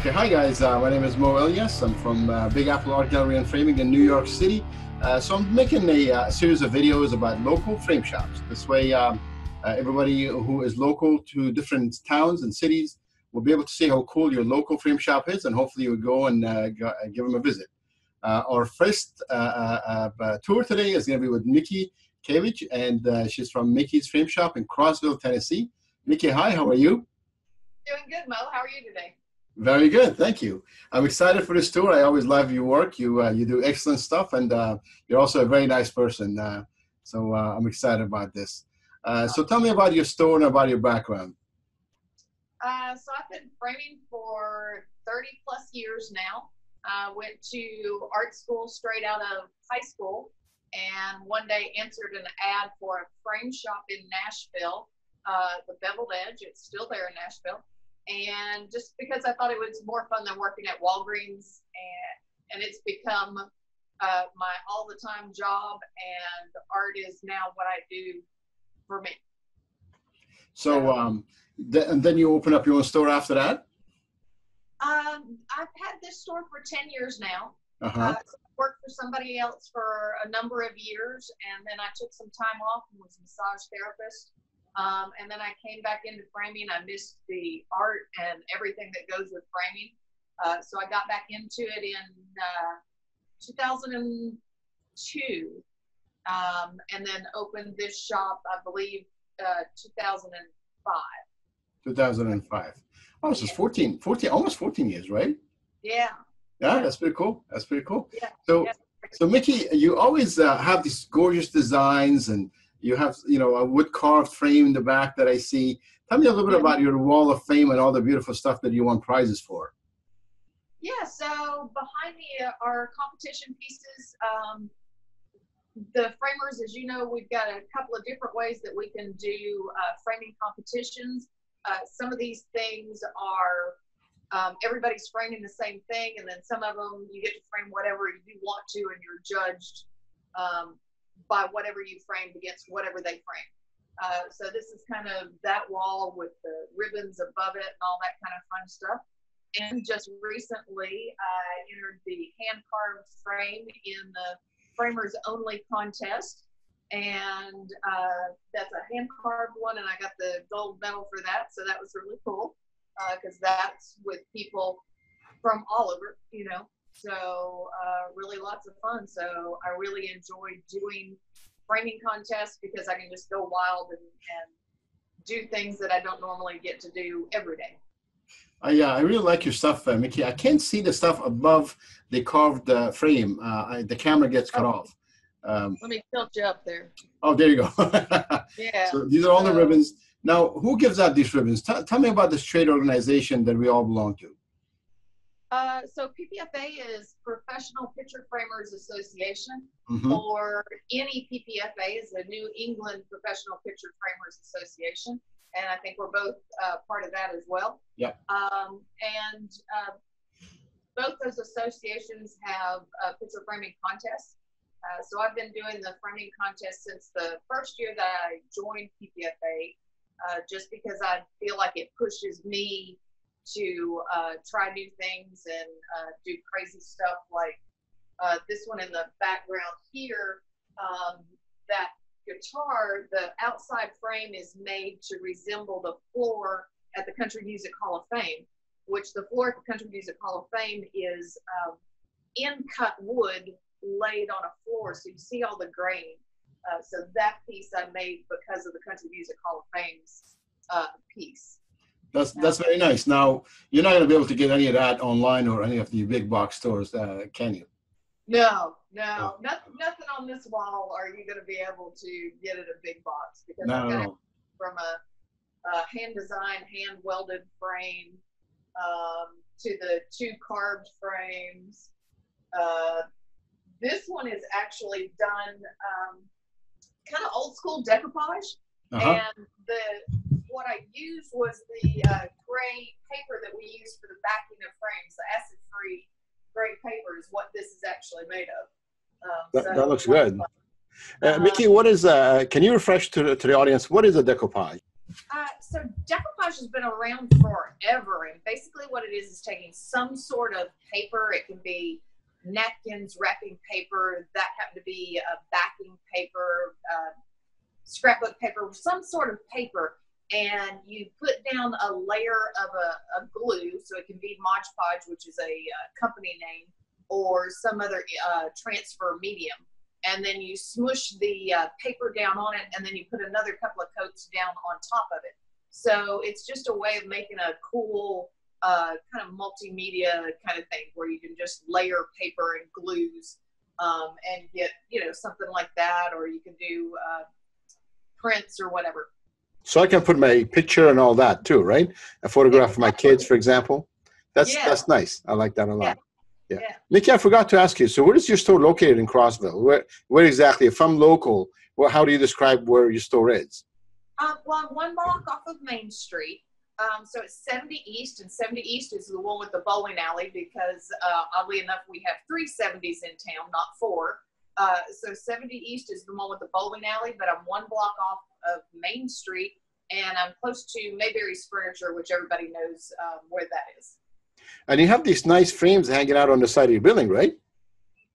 Okay, hi guys. My name is Mo Elias. I'm from Big Apple Art Gallery and Framing in New York City. So I'm making a series of videos about local frame shops. This way, everybody who is local to different towns and cities will be able to see how cool your local frame shop is, and hopefully you would go and give them a visit. Our first tour today is going to be with Mikki, and she's from Mikkis Frame Shop in Crossville, Tennessee. Mikki, hi, how are you? Doing good, Mo. How are you today? Very good, thank you. I'm excited for this tour. I always love your work. You do excellent stuff, and you're also a very nice person. So I'm excited about this. So tell me about your store and about your background. So I've been framing for 30 plus years now. Went to art school straight out of high school, and one day answered an ad for a frame shop in Nashville, the Beveled Edge. It's still there in Nashville. And just because I thought it was more fun than working at Walgreens, and it's become my all the time job, and art is now what I do for me. So, and then you open up your own store after that? I've had this store for 10 years now. So I worked for somebody else for a number of years, and then I took some time off and was a massage therapist. And then I came back into framing. I missed the art and everything that goes with framing. So I got back into it in 2002, and then opened this shop, I believe, 2005. 2005. Oh, this is 14, almost 14 years, right? Yeah. Yeah, that's pretty cool. That's pretty cool. Yeah. So Mikki, you always have these gorgeous designs, and you have, a wood carved frame in the back that I see. Tell me a little bit about your wall of fame and all the beautiful stuff that you won prizes for. Yeah, so behind me are competition pieces. The framers, as you know, we've got a couple of different ways that we can do framing competitions. Some of these things are everybody's framing the same thing, and then some of them you get to frame whatever you want to, and you're judged by whatever you framed against whatever they frame. So this is kind of that wall with the ribbons above it and all that kind of fun stuff. And just recently, I entered the hand-carved frame in the Framers Only contest. And that's a hand-carved one, and I got the gold medal for that. So that was really cool, because that's with people from all over, So really lots of fun. So I really enjoy doing framing contests because I can just go wild and do things that I don't normally get to do every day. Yeah, I really like your stuff, Mikki. I can't see the stuff above the carved frame. The camera gets cut off. Let me tilt you up there. Oh, there you go. Yeah. So these are all the ribbons. Now, who gives out these ribbons? Tell me about this trade organization that we all belong to. So PPFA is Professional Picture Framers Association, Mm-hmm. or NEPPFA is the New England Professional Picture Framers Association, and I think we're both part of that as well. Yeah. Both those associations have picture framing contests. So I've been doing the framing contest since the first year that I joined PPFA, just because I feel like it pushes me to try new things and do crazy stuff like this one in the background here. That guitar, the outside frame is made to resemble the floor at the Country Music Hall of Fame, which the floor at the Country Music Hall of Fame is in-cut wood laid on a floor, so you see all the grain. So that piece I made because of the Country Music Hall of Fame's piece. That's very nice. Now, you're not going to be able to get any of that online or any of the big box stores, can you? No. Nothing on this wall are you going to be able to get at a big box, because I've got it from a hand-designed, hand-welded frame to the 2 carved frames. This one is actually done kind of old-school decoupage, and what I used was the gray paper that we use for the backing of frames. The acid-free gray paper is what this is actually made of. That looks good. Mikki, what is, can you refresh to the audience, what is a decoupage? So decoupage collage has been around forever, and basically what it is taking some sort of paper. It can be napkins, wrapping paper, that happened to be backing paper, scrapbook paper, some sort of paper, and you put down a layer of a glue, so it can be Mod Podge, which is a company name, or some other transfer medium. And then you smush the paper down on it, and then you put another couple of coats down on top of it. So it's just a way of making a cool kind of multimedia kind of thing where you can just layer paper and glues and get, you know, something like that, or you can do prints or whatever. So I can put my picture and all that too, right? A photograph of my kids, for example. That's nice. I like that a lot. Yeah. Mikki, I forgot to ask you. So where is your store located in Crossville? Where exactly? If I'm local, how do you describe where your store is? Well, I'm 1 block off of Main Street. So it's 70 East, and 70 East is the one with the bowling alley because, oddly enough, we have 3 70s in town, not 4. So 70 East is the one with the bowling alley, but I'm 1 block off of Main Street, and I'm close to Mayberry's Furniture, which everybody knows where that is. And you have these nice frames hanging out on the side of your building, right?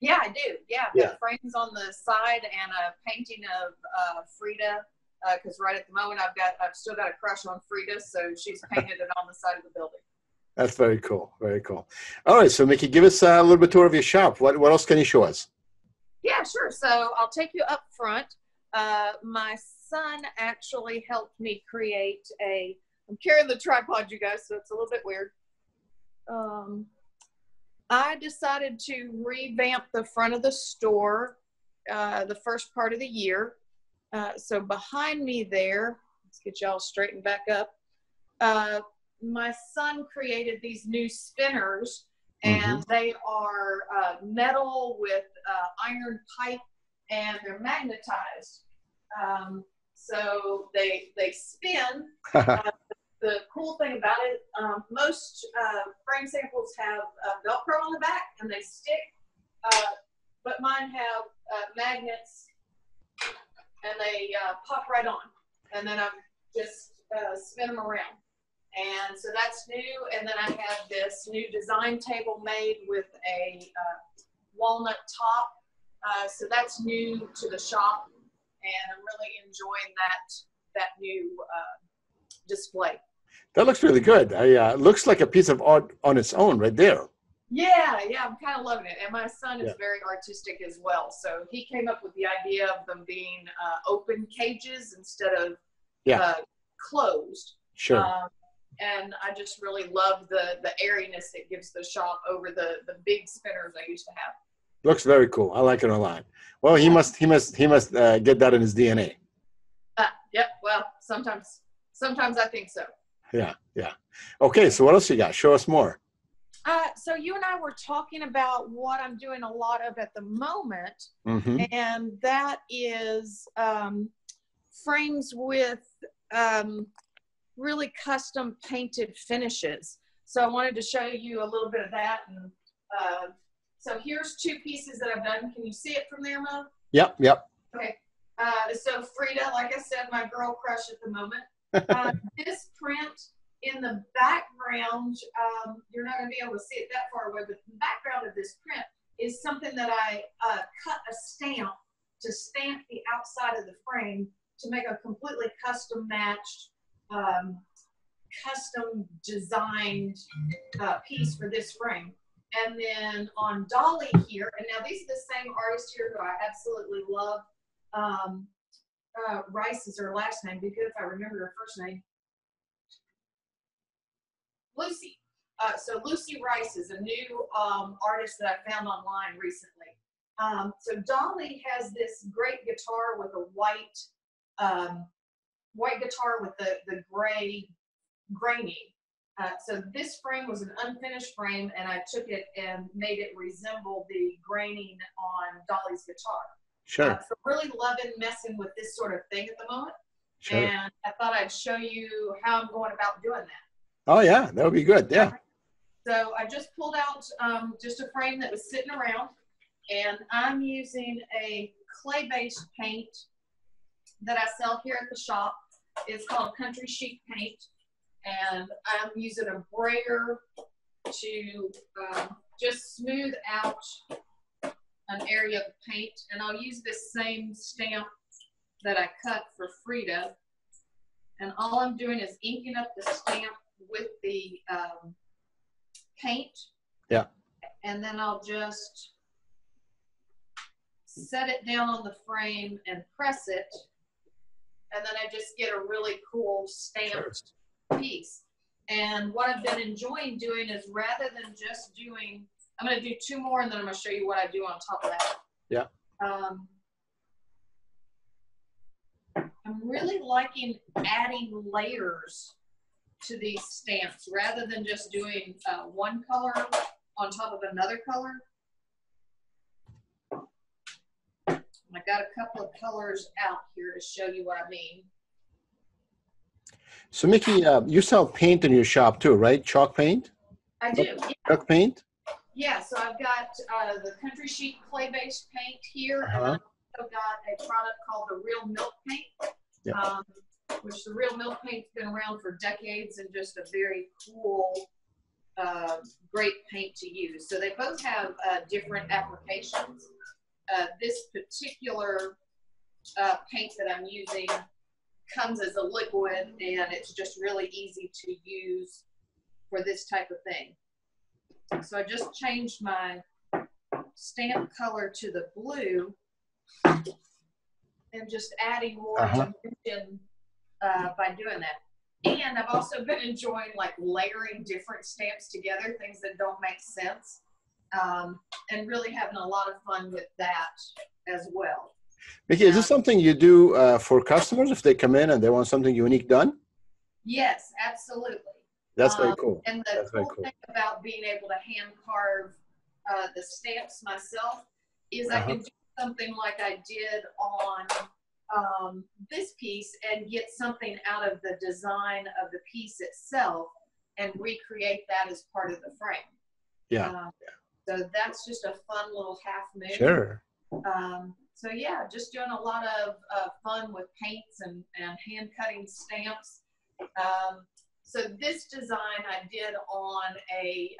Yeah, I do. Yeah, I've got frames on the side and a painting of Frida, because right at the moment I've still got a crush on Frida, so she's painted it on the side of the building. That's very cool. Very cool. All right, so Mikki, give us a little bit tour of your shop. What else can you show us? Yeah, sure. So I'll take you up front. My son actually helped me create I'm carrying the tripod, you guys, so it's a little bit weird. I decided to revamp the front of the store the first part of the year. So behind me there, let's get y'all straightened back up. My son created these new spinners, and they are metal with iron pipe, and they're magnetized. So they spin. The cool thing about it, most frame samples have Velcro on the back and they stick, but mine have magnets and they pop right on. And then I just spin them around. And so that's new. And then I have this new design table made with a walnut top. So that's new to the shop. And I'm really enjoying that new display. That looks really good. Looks like a piece of art on its own right there. Yeah, I'm kind of loving it. And my son is very artistic as well. So he came up with the idea of them being open cages instead of closed. Sure. And I just really love the airiness it gives the shop over the big spinners I used to have. Looks very cool. I like it a lot. Well, he must get that in his DNA. Yep. Well, sometimes I think so. Yeah. Okay, so what else you got? Show us more. So you and I were talking about what I'm doing a lot of at the moment, and that is frames with really custom painted finishes. So I wanted to show you a little bit of that. And so here's 2 pieces that I've done. Can you see it from there, Mo? Yep. Okay. So Frida, like I said, my girl crush at the moment. This print in the background, you're not going to be able to see it that far away, but the background of this print is something that I cut a stamp to stamp the outside of the frame to make a completely custom matched, custom designed piece for this frame. And then on Dolly here, and now these are the same artist here who I absolutely love. Rice is her last name. Be good if I remember her first name. Lucy. So Lucy Rice is a new artist that I found online recently. So Dolly has this great guitar with a white guitar with the gray graining. So this frame was an unfinished frame, and I took it and made it resemble the graining on Dolly's guitar. Sure. So really loving messing with this sort of thing at the moment. Sure. And I thought I'd show you how I'm going about doing that. Oh, yeah, that would be good. Yeah. So I just pulled out just a frame that was sitting around, and I'm using a clay-based paint that I sell here at the shop. It's called Country Chic Paint. And I'm using a brayer to just smooth out an area of paint. And I'll use this same stamp that I cut for Frida. And all I'm doing is inking up the stamp with the paint. Yeah. And then I'll just set it down on the frame and press it. And then I just get a really cool stamped piece. And what I've been enjoying doing is, rather than just doing, I'm going to do 2 more and then I'm going to show you what I do on top of that. Yeah. I'm really liking adding layers to these stamps rather than just doing one color on top of another color. I got a couple of colors out here to show you what I mean. So Mikki, you sell paint in your shop too, right? Chalk paint? I do. Yeah. Chalk paint? Yeah, so I've got the Country Chic clay-based paint here, and I've also got a product called the Real Milk Paint, which the Real Milk Paint's been around for decades and just a very cool, great paint to use. So they both have different applications. This particular paint that I'm using comes as a liquid, and it's just really easy to use for this type of thing. So I just changed my stamp color to the blue and just adding more dimension by doing that. And I've also been enjoying like layering different stamps together, things that don't make sense, and really having a lot of fun with that as well. Mikki, is this something you do for customers if they come in and they want something unique done? Yes, absolutely. That's very cool. And the cool thing about being able to hand carve the stamps myself is I can do something like I did on this piece and get something out of the design of the piece itself and recreate that as part of the frame. Yeah. So that's just a fun little half moon. Sure. So yeah, just doing a lot of fun with paints and hand cutting stamps. So this design I did on a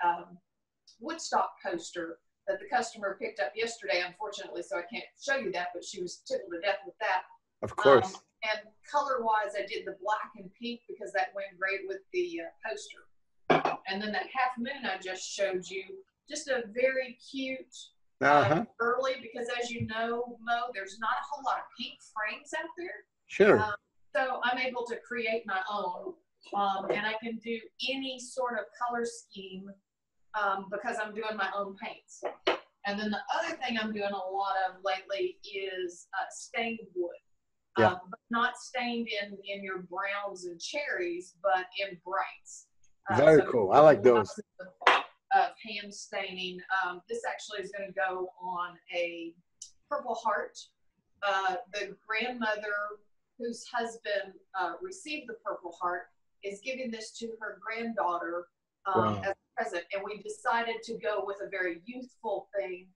Woodstock poster that the customer picked up yesterday, unfortunately, so I can't show you that, but she was tickled to death with that. Of course. And color-wise, I did the black and pink because that went great with the poster. And then that half moon I just showed you, just a very cute early, because as you know, Mo, there's not a whole lot of pink frames out there. Sure. So I'm able to create my own. And I can do any sort of color scheme because I'm doing my own paints. And then the other thing I'm doing a lot of lately is stained wood. But not stained in your browns and cherries, but in brights. Very cool. I like those. Of hand staining. This actually is going to go on a Purple Heart. The grandmother whose husband received the Purple Heart is giving this to her granddaughter as a present, and we decided to go with a very youthful thing.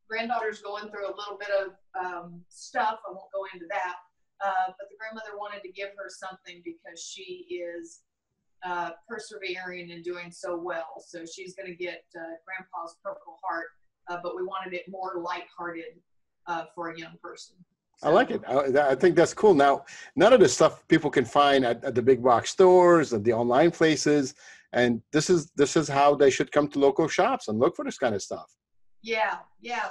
Granddaughter's going through a little bit of stuff. I won't go into that, but the grandmother wanted to give her something because she is persevering and doing so well. So she's going to get Grandpa's Purple Heart, but we wanted it more lighthearted for a young person. I like it. I think that's cool. Now, none of the stuff people can find at the big box stores, at the online places, and this is how they should come to local shops and look for this kind of stuff. Yeah.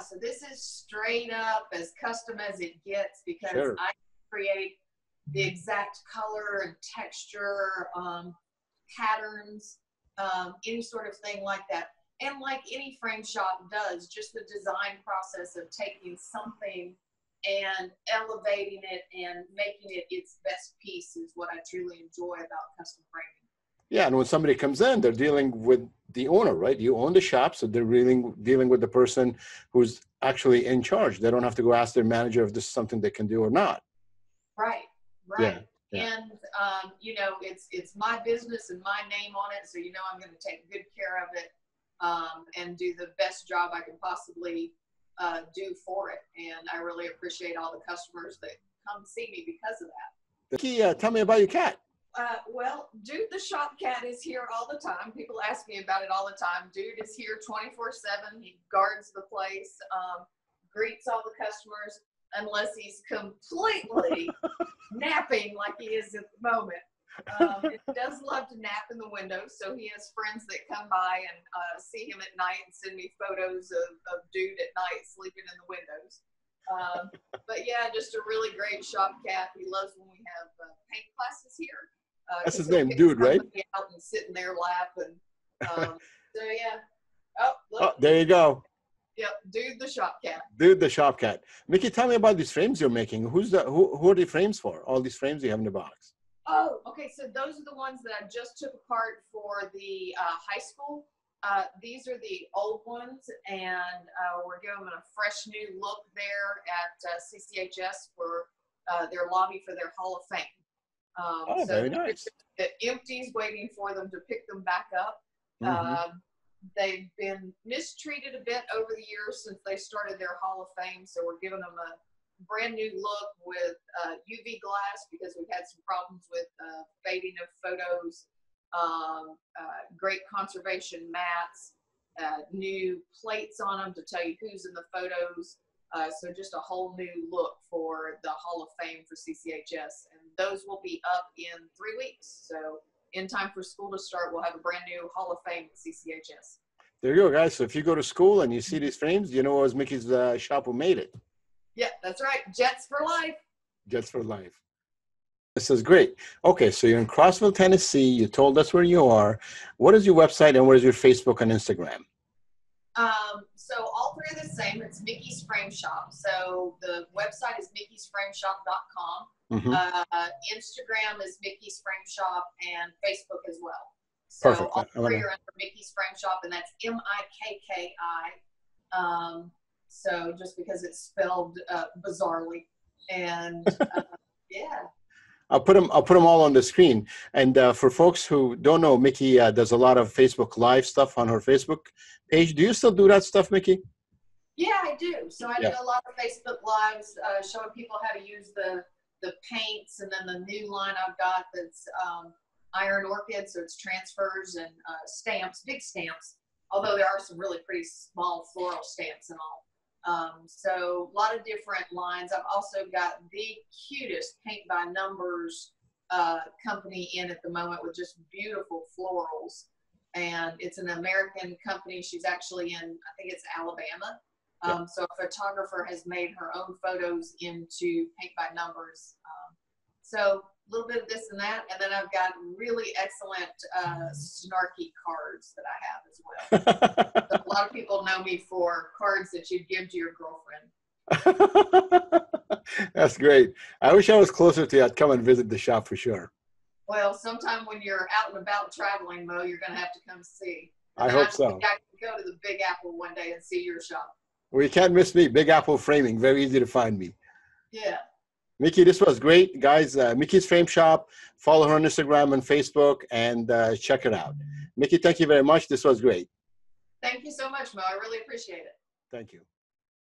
So this is straight up as custom as it gets because I create the exact color and texture, patterns, any sort of thing like that. And like any frame shop does, just the design process of taking something and elevating it and making it its best piece is what I truly enjoy about custom framing. Yeah, and when somebody comes in, they're dealing with the owner, right? You own the shop, so they're really dealing with the person who's actually in charge. They don't have to go ask their manager if this is something they can do or not. Right. Yeah. And you know, it's my business and my name on it, so you know I'm going to take good care of it and do the best job I can possibly do for it. And I really appreciate all the customers that come see me because of that. Mikki, tell me about your cat. Well, Dude the Shop Cat is here all the time. People ask me about it all the time. Dude is here 24/7. He guards the place, greets all the customers, unless he's completely napping like he is at the moment. He does love to nap in the window, so he has friends that come by and see him at night and send me photos of Dude at night sleeping in the windows. But yeah, just a really great shop cat. He loves when we have paint classes here. That's his name, Dude, right? Out and sit in their lap, and so yeah. Oh, there you go. Yep, Dude the Shop Cat. Dude the Shop Cat. Mikki, tell me about these frames you're making. Who are the frames for? All these frames you have in the box. Oh, okay. So those are the ones that I just took apart for the high school. These are the old ones, and we're giving them a fresh new look there at CCHS for their lobby for their Hall of Fame. So very nice. The empties waiting for them to pick them back up. They've been mistreated a bit over the years since they started their Hall of Fame, so we're giving them a brand new look with UV glass because we've had some problems with fading of photos, great conservation mats, new plates on them to tell you who's in the photos. So just a whole new look for the Hall of Fame for CCHS. And those will be up in 3 weeks. So in time for school to start, we'll have a brand new Hall of Fame at CCHS. There you go, guys. So if you go to school and you see these frames, you know it was Mikki's shop who made it. Yeah, that's right. Jets for life. Jets for life. This is great. Okay, so you're in Crossville, Tennessee. You told us where you are. What is your website and what is your Facebook and Instagram? So all three are the same. It's Mikki's Frame Shop. So the website is mikkisframeshop.com. Instagram is Mikki's Frame Shop and Facebook as well. So Perfect. all three are under Mikki's Frame Shop, and that's Mikki. So just because it's spelled bizarrely, and yeah. I'll put them all on the screen. And for folks who don't know, Mikki does a lot of Facebook Live stuff on her Facebook page. Do you still do that stuff, Mikki? Yeah, I do. So I do a lot of Facebook Lives showing people how to use the paints, and then the new line I've got that's Iron Orchid, so it's transfers and stamps, big stamps, although there are some really pretty small floral stamps and all. So a lot of different lines. I've also got the cutest paint by numbers company in at the moment with just beautiful florals, and it's an American company. She's actually in, I think it's Alabama. So a photographer has made her own photos into paint by numbers. So a little bit of this and that, and then I've got really excellent snarky cards that I have as well. So a lot of people know me for cards that you'd give to your girlfriend. That's great. I wish I was closer to you. I'd come and visit the shop for sure. Well, sometime when you're out and about traveling, Mo, you're going to have to come see. I hope so. I can go to the Big Apple one day and see your shop. Well, you can't miss me. Big Apple Framing. Very easy to find me. Yeah. Mikki, this was great. Guys, Mikki's Frame Shop. Follow her on Instagram and Facebook and check it out. Mikki, thank you very much. This was great. Thank you so much, Mo. I really appreciate it. Thank you.